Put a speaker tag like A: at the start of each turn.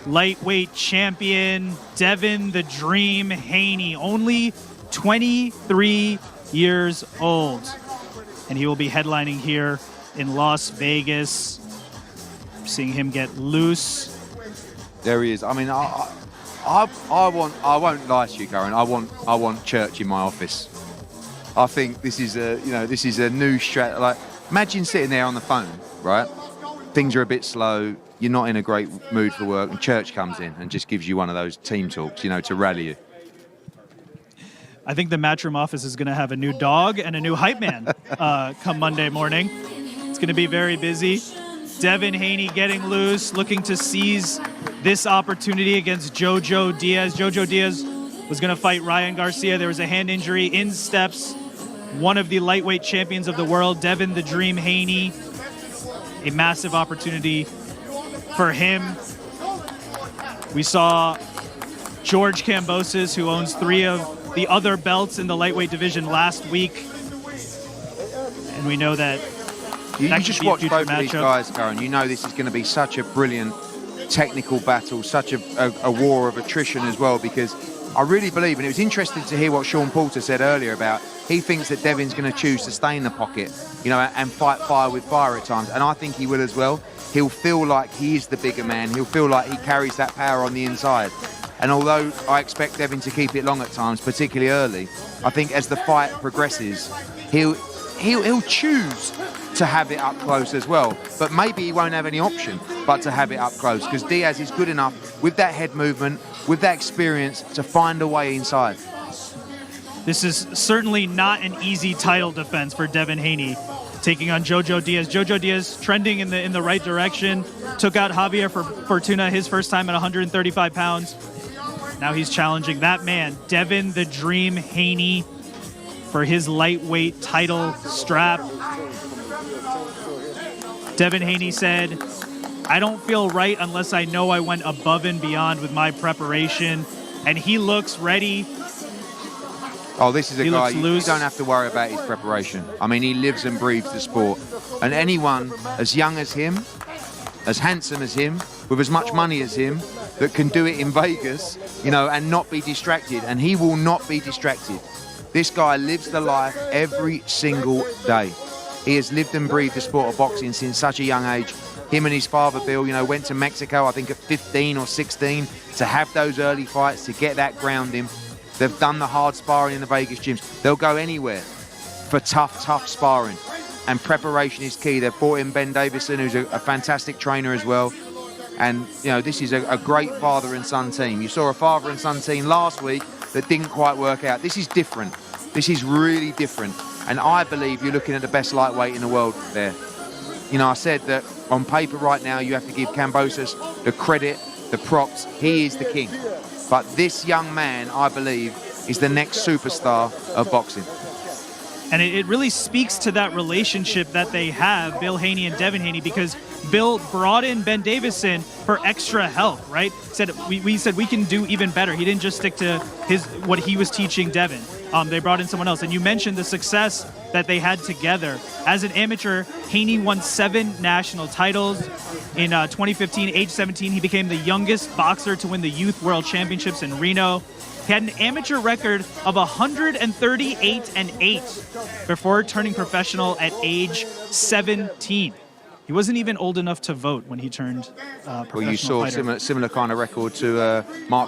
A: lightweight champion, Devin the Dream Haney, only 23 years old. And he will be headlining here in Las Vegas. Seeing him get loose.
B: There he is. I mean, I won't lie to you, Karen. I want Church in my office. I think this is a new strat. Like, imagine sitting there on the phone, right? Things are a bit slow. You're not in a great mood for work, and Church comes in and just gives you one of those team talks, to rally you.
A: I think the Matchroom office is going to have a new dog and a new hype man come Monday morning. It's going to be very busy. Devin Haney getting loose, looking to seize this opportunity against Jojo Diaz. Jojo Diaz was going to fight Ryan Garcia. There was a hand injury. In steps one of the lightweight champions of the world, Devin the Dream Haney. A massive opportunity for him. We saw George Kambosos, who owns 3 of the other belts in the lightweight division, last week. And we know that
B: you just watch both of these guys, Karen. You know this is going to be such a brilliant technical battle, such a war of attrition as well, because I really believe, and it was interesting to hear what Sean Porter said earlier about, he thinks that Devin's going to choose to stay in the pocket, and fight fire with fire at times, and I think he will as well. He'll feel like he is the bigger man. He'll feel like he carries that power on the inside. And although I expect Devin to keep it long at times, particularly early, I think as the fight progresses, he'll choose to have it up close as well. But maybe he won't have any option but to have it up close, because Diaz is good enough with that head movement, with that experience, to find a way inside.
A: This is certainly not an easy title defense for Devin Haney, taking on Jojo Diaz. Jojo Diaz trending in the right direction. Took out Javier Fortuna his first time at 135 pounds. Now he's challenging that man, Devin the Dream Haney, for his lightweight title strap. Devin Haney said, "I don't feel right unless I know I went above and beyond with my preparation." And he looks ready.
B: Oh, this is a guy, you don't have to worry about his preparation. I mean, he lives and breathes the sport. And anyone as young as him, as handsome as him, with as much money as him, that can do it in Vegas, and not be distracted. And he will not be distracted. This guy lives the life every single day. He has lived and breathed the sport of boxing since such a young age. Him and his father, Bill, went to Mexico, I think at 15 or 16, to have those early fights, to get that grounding. They've done the hard sparring in the Vegas gyms. They'll go anywhere for tough sparring. And preparation is key. They've brought in Ben Davison, who's a fantastic trainer as well. And, this is a great father and son team. You saw a father and son team last week that didn't quite work out. This is different. This is really different. And I believe you're looking at the best lightweight in the world there. I said that on paper right now, you have to give Kambosos the credit, the props. He is the king. But this young man, I believe, is the next superstar of boxing.
A: And it really speaks to that relationship that they have, Bill Haney and Devin Haney, because Bill brought in Ben Davison for extra help, right? We said we can do even better. He didn't just stick to what he was teaching Devin. They brought in someone else. And you mentioned the success that they had together. As an amateur, Haney won 7 national titles. In 2015, age 17, he became the youngest boxer to win the Youth World Championships in Reno. He had an amateur record of 138-8 before turning professional at age 17. He wasn't even old enough to vote when he turned professional fighter.
B: Well, you saw similar kind of record to Mark